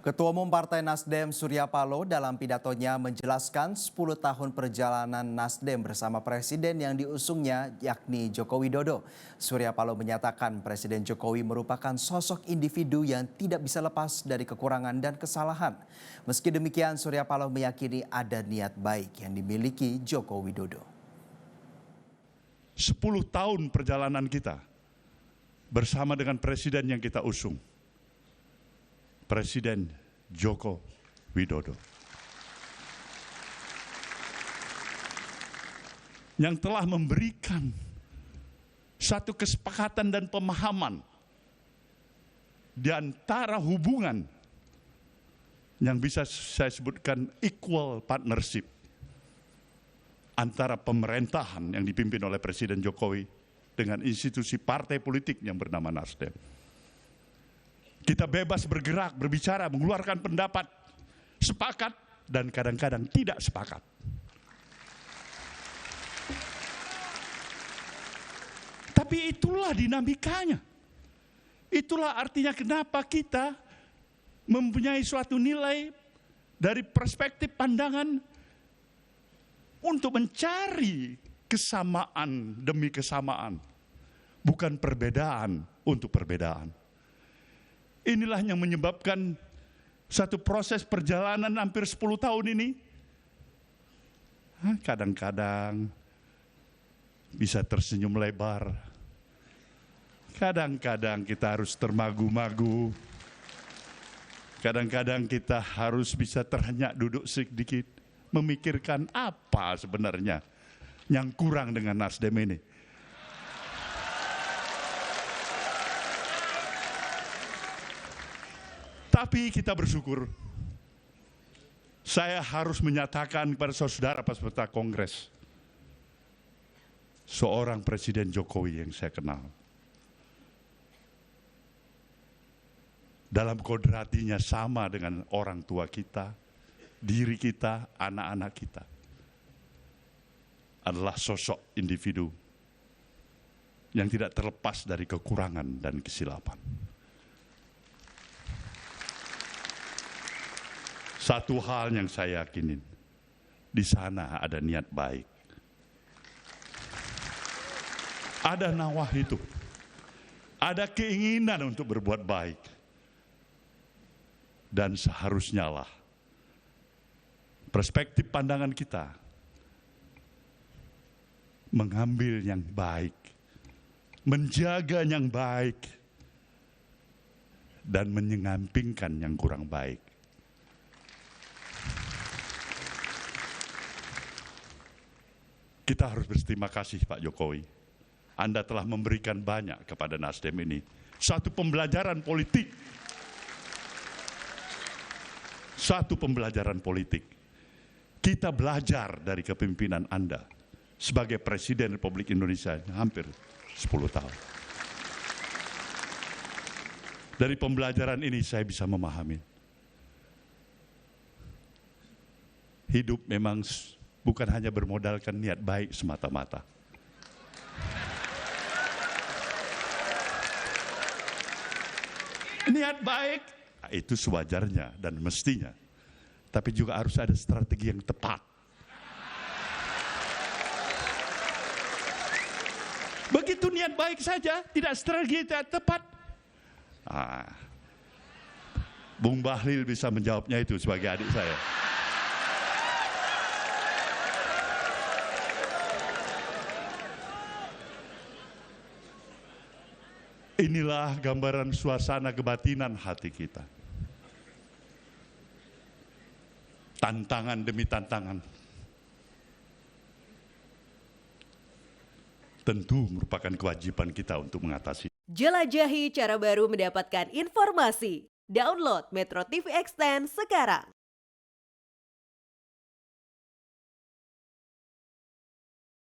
Ketua Umum Partai Nasdem Surya Paloh dalam pidatonya menjelaskan 10 tahun perjalanan Nasdem bersama Presiden yang diusungnya yakni Joko Widodo. Surya Paloh menyatakan Presiden Jokowi merupakan sosok individu yang tidak bisa lepas dari kekurangan dan kesalahan. Meski demikian Surya Paloh meyakini ada niat baik yang dimiliki Joko Widodo. 10 tahun perjalanan kita bersama dengan Presiden yang kita usung. Presiden Joko Widodo. Yang telah memberikan satu kesepakatan dan pemahaman di antara hubungan yang bisa saya sebutkan equal partnership antara pemerintahan yang dipimpin oleh Presiden Jokowi dengan institusi partai politik yang bernama Nasdem. Kita bebas bergerak, berbicara, mengeluarkan pendapat, sepakat dan kadang-kadang tidak sepakat. Tapi itulah dinamikanya. Itulah artinya kenapa kita mempunyai suatu nilai dari perspektif pandangan untuk mencari kesamaan demi kesamaan, bukan perbedaan untuk perbedaan. Inilah yang menyebabkan satu proses perjalanan hampir 10 tahun ini. Kadang-kadang bisa tersenyum lebar. Kadang-kadang kita harus termagu-magu. Kadang-kadang kita harus bisa terhenyak duduk sedikit. Memikirkan apa sebenarnya yang kurang dengan Nasdem ini. Tapi kita bersyukur, saya harus menyatakan kepada saudara peserta Kongres, seorang Presiden Jokowi yang saya kenal, dalam kodratinya sama dengan orang tua kita, diri kita, anak-anak kita, adalah sosok individu yang tidak terlepas dari kekurangan dan kesilapan. Satu hal yang saya yakinin, di sana ada niat baik. Ada nawah itu. Ada keinginan untuk berbuat baik. Dan seharusnya lah perspektif pandangan kita mengambil yang baik, menjaga yang baik, dan menyampingkan yang kurang baik. Kita harus berterima kasih Pak Jokowi. Anda telah memberikan banyak kepada Nasdem ini. Satu pembelajaran politik. Satu pembelajaran politik. Kita belajar dari kepemimpinan Anda sebagai Presiden Republik Indonesia hampir 10 tahun. Dari pembelajaran ini saya bisa memahami. Hidup memang bukan hanya bermodalkan niat baik semata-mata. Niat baik itu sewajarnya dan mestinya. Tapi juga harus ada strategi yang tepat. Begitu niat baik saja, tidak strategi yang tepat. Bung Bahlil bisa menjawabnya itu sebagai adik saya. Inilah gambaran suasana kebatinan hati kita. Tantangan demi tantangan. Tentu merupakan kewajiban kita untuk mengatasi. Jelajahi cara baru mendapatkan informasi. Download Metro TV Extend sekarang.